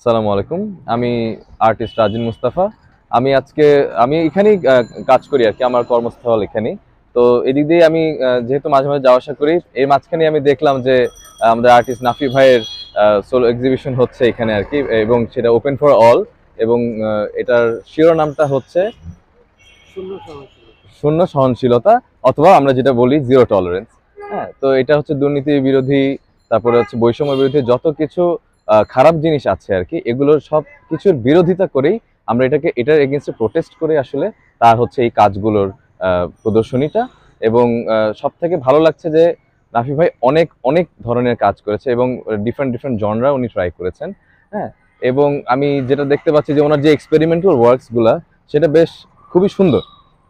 আসসালামু আলাইকুম। আমি আর্টিস্ট রাজিন মুস্তাফা। আমি এখানেই কাজ করি আরকি। আমার কর্মস্থল এখানেই। তো এদিক দিয়ে আমি যেহেতু মাঝে, মাঝে যাওয়া আসা করি, এর মাঝখানে আমি দেখলাম যে আমাদের আর্টিস্ট নাফি ভাইয়ের সোলো এক্সিবিশন হচ্ছে এখানে আরকি এবং সেটা ওপেন ফর অল এবং এটার শিরোনামটা হচ্ছে শূন্য সহনশীলতা অথবা আমরা যেটা বলি জিরো টলারেন্স। হ্যাঁ, তো এটা হচ্ছে দুর্নীতি বিরোধী, তারপরে হচ্ছে বৈষম্য বিরোধী যত কিছু খারাপ জিনিস আছে আর কি, এগুলোর সব কিছুর বিরোধিতা করেই আমরা এটার এগেনস্টে প্রোটেস্ট করে আসলে তার হচ্ছে এই কাজগুলোর প্রদর্শনীটা। এবং সব থেকে ভালো লাগছে যে রাফি ভাই অনেক অনেক ধরনের কাজ করেছে এবং ডিফারেন্ট ডিফারেন্ট জনরা উনি ট্রাই করেছেন। হ্যাঁ, এবং আমি যেটা দেখতে পাচ্ছি যে ওনার যে এক্সপেরিমেন্টাল ওয়ার্কসগুলা সেটা বেশ খুবই সুন্দর,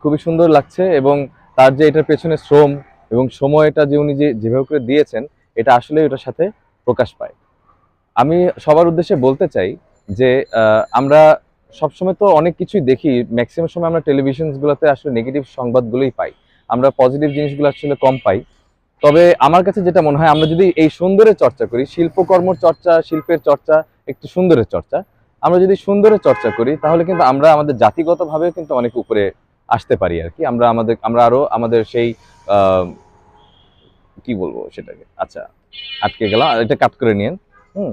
খুবই সুন্দর লাগছে। এবং তার যে এটার পেছনে শ্রম এবং সময়টা যে উনি যেভাবে করে দিয়েছেন, এটা আসলে এটার সাথে প্রকাশ পায়। আমি সবার উদ্দেশ্যে বলতে চাই যে আমরা সবসময় তো অনেক কিছুই দেখি, ম্যাক্সিমাম সময় আমরা টেলিভিশনগুলোতে আসলে নেগেটিভ সংবাদগুলোই পাই, আমরা পজিটিভ জিনিসগুলো আসলে কম পাই। তবে আমার কাছে যেটা মনে হয়, আমরা যদি এই সুন্দরের চর্চা করি, শিল্পকর্মর চর্চা, শিল্পের চর্চা, একটু সুন্দরের চর্চা, আমরা যদি সুন্দরের চর্চা করি তাহলে কিন্তু আমরা আমাদের জাতিগতভাবে কিন্তু অনেক উপরে আসতে পারি আর কি। আমরা আরো আমাদের সেই আহ, কি বলবো সেটাকে, আচ্ছা আটকে গেলাম, এটা কাট করে নিন। হুম।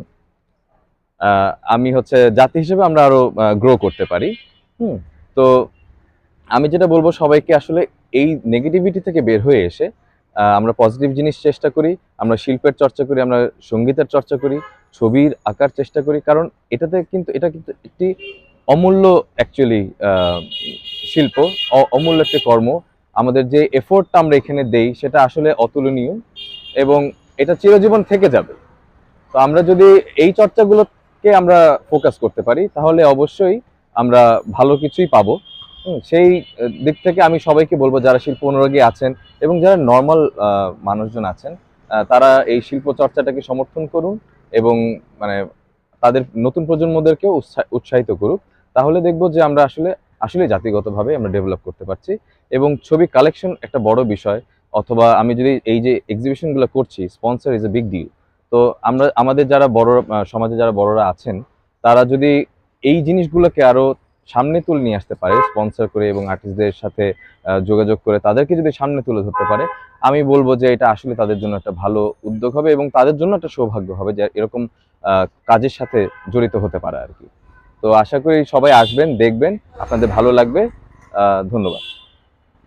আমি হচ্ছে জাতি হিসেবে আমরা আরো গ্রো করতে পারি। হুম। তো আমি যেটা বলবো সবাইকে আসলে এই নেগেটিভিটি থেকে বের হয়ে এসে আমরা পজিটিভ জিনিস চেষ্টা করি, আমরা শিল্পের চর্চা করি, আমরা সঙ্গীতের চর্চা করি, ছবির আঁকার চেষ্টা করি, কারণ এটা কিন্তু একটি অমূল্য অ্যাকচুয়ালি শিল্প, অমূল্য একটি কর্ম। আমাদের যে এফোর্টটা আমরা এখানে দেই সেটা আসলে অতুলনীয় এবং এটা চিরজীবন থেকে যাবে। তো আমরা যদি এই চর্চাগুলোকে আমরা ফোকাস করতে পারি তাহলে অবশ্যই আমরা ভালো কিছুই পাবো। সেই দিক থেকে আমি সবাইকে বলবো যারা শিল্প অনুরাগী আছেন এবং যারা নর্মাল মানুষজন আছেন, তারা এই শিল্প চর্চাটাকে সমর্থন করুন এবং মানে তাদের নতুন প্রজন্মদেরকেও উৎসাহিত করুক। তাহলে দেখবো যে আমরা আসলে আসলে জাতিগতভাবে আমরা ডেভেলপ করতে পারছি। এবং ছবি কালেকশন একটা বড় বিষয়, অথবা আমি যদি এই যে এক্সিবিশনগুলো করছি, sponsor is a big deal. তো আমরা আমাদের যারা বড় সমাজে যারা বড়রা আছেন, তারা যদি এই জিনিসগুলোকে আরো সামনে তুলে নিয়ে আসতে পারে স্পন্সর করে এবং আর্টিস্টদের সাথে যোগাযোগ করে তাদেরকে যদি সামনে তুলে ধরতে পারে, আমি বলবো যে এটা আসলে তাদের জন্য একটা ভালো উদ্যোগ হবে এবং তাদের জন্য একটা সৌভাগ্য হবে যে এরকম কাজের সাথে জড়িত হতে পারে আর কি। তো আশা করি সবাই আসবেন, দেখবেন, আপনাদের ভালো লাগবে। ধন্যবাদ।